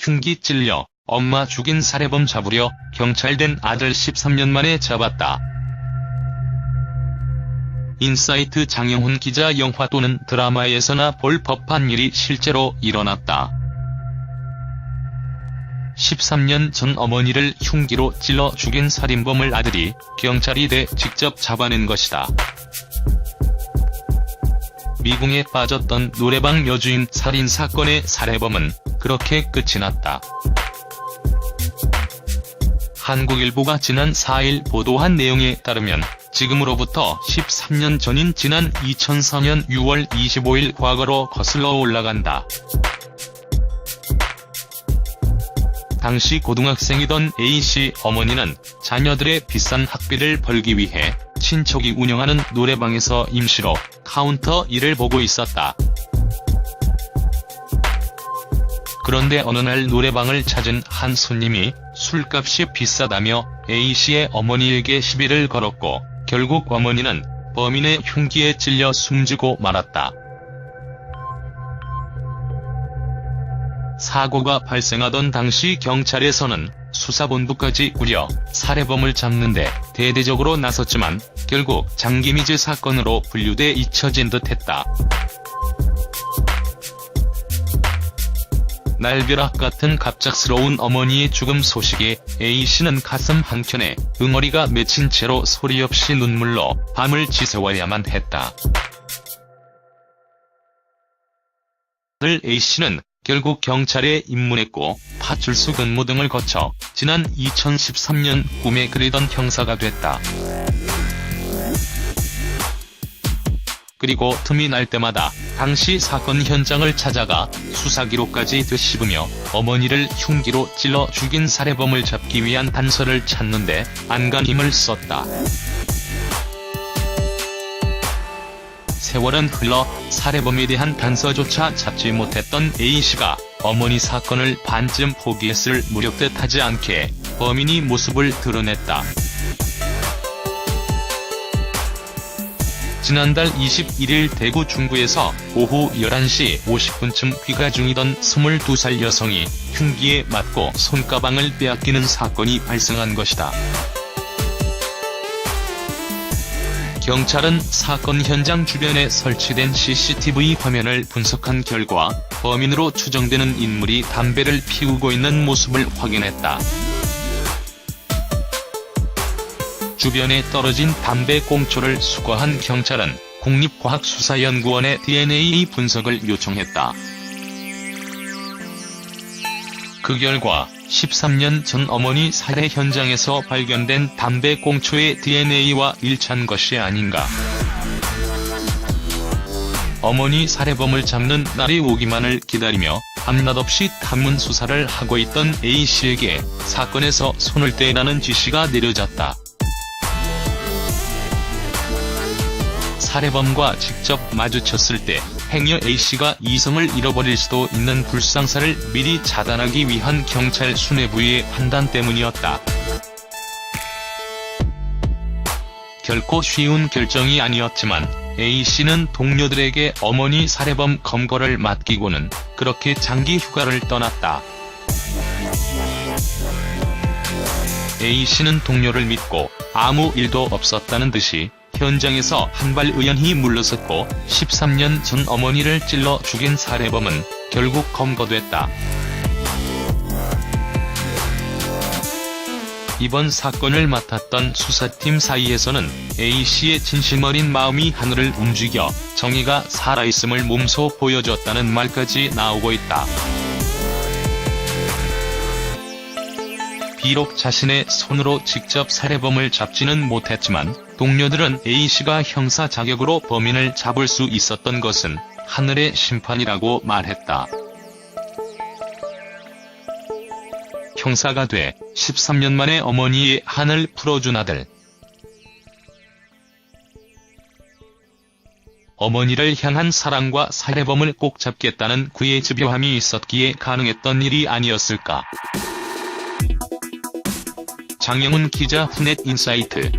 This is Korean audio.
흉기 찔려 엄마 죽인 살해범 잡으려 경찰 된 아들 13년 만에 잡았다. 인사이트 장영훈 기자. 영화 또는 드라마에서나 볼 법한 일이 실제로 일어났다. 13년 전 어머니를 흉기로 찔러 죽인 살인범을 아들이 경찰이 돼 직접 잡아낸 것이다. 미궁에 빠졌던 노래방 여주인 살인사건의 살해범은 그렇게 끝이 났다. 한국일보가 지난 4일 보도한 내용에 따르면 지금으로부터 13년 전인 지난 2004년 6월 25일 과거로 거슬러 올라간다. 당시 고등학생이던 A씨 어머니는 자녀들의 비싼 학비를 벌기 위해 친척이 운영하는 노래방에서 임시로 카운터 일을 보고 있었다. 그런데 어느 날 노래방을 찾은 한 손님이 술값이 비싸다며 A씨의 어머니에게 시비를 걸었고 결국 어머니는 범인의 흉기에 찔려 숨지고 말았다. 사고가 발생하던 당시 경찰에서는 수사본부까지 꾸려 살해범을 잡는데 대대적으로 나섰지만 결국 장기미제 사건으로 분류돼 잊혀진 듯했다. 날벼락 같은 갑작스러운 어머니의 죽음 소식에 A씨는 가슴 한켠에 응어리가 맺힌 채로 소리 없이 눈물로 밤을 지새워야만 했다. 아들 A씨는 결국 경찰에 입문했고 파출소 근무 등을 거쳐 지난 2013년 꿈에 그리던 형사가 됐다. 그리고 틈이 날 때마다 당시 사건 현장을 찾아가 수사기록까지 되씹으며 어머니를 흉기로 찔러 죽인 살해범을 잡기 위한 단서를 찾는데 안간 힘을 썼다. 세월은 흘러 살해범에 대한 단서조차 잡지 못했던 A씨가 어머니 사건을 반쯤 포기했을 무렵뜻하지 않게 범인이 모습을 드러냈다. 지난달 21일 대구 중구에서 오후 11시 50분쯤 귀가 중이던 22살 여성이 흉기에 맞고 손가방을 빼앗기는 사건이 발생한 것이다. 경찰은 사건 현장 주변에 설치된 CCTV 화면을 분석한 결과 범인으로 추정되는 인물이 담배를 피우고 있는 모습을 확인했다. 주변에 떨어진 담배 꽁초를 수거한 경찰은 국립과학수사연구원에 DNA 분석을 요청했다. 그 결과 13년 전 어머니 살해 현장에서 발견된 담배 꽁초의 DNA와 일치한 것이 아닌가. 어머니 살해범을 잡는 날이 오기만을 기다리며 밤낮없이 탐문 수사를 하고 있던 A씨에게 사건에서 손을 떼라는 지시가 내려졌다. 살해범과 직접 마주쳤을 때 행여 A씨가 이성을 잃어버릴 수도 있는 불상사를 미리 차단하기 위한 경찰 수뇌부의 판단 때문이었다. 결코 쉬운 결정이 아니었지만 A씨는 동료들에게 어머니 살해범 검거를 맡기고는 그렇게 장기 휴가를 떠났다. A씨는 동료를 믿고 아무 일도 없었다는 듯이 현장에서 한 발 의연히 물러섰고 13년 전 어머니를 찔러 죽인 살해범은 결국 검거됐다. 이번 사건을 맡았던 수사팀 사이에서는 A씨의 진심 어린 마음이 하늘을 움직여 정의가 살아있음을 몸소 보여줬다는 말까지 나오고 있다. 비록 자신의 손으로 직접 살해범을 잡지는 못했지만 동료들은 A씨가 형사 자격으로 범인을 잡을 수 있었던 것은 하늘의 심판이라고 말했다. 형사가 돼 13년 만에 어머니의 한을 풀어준 아들. 어머니를 향한 사랑과 살해범을 꼭 잡겠다는 그의 집요함이 있었기에 가능했던 일이 아니었을까. 장영훈 기자, 후넷 인사이트.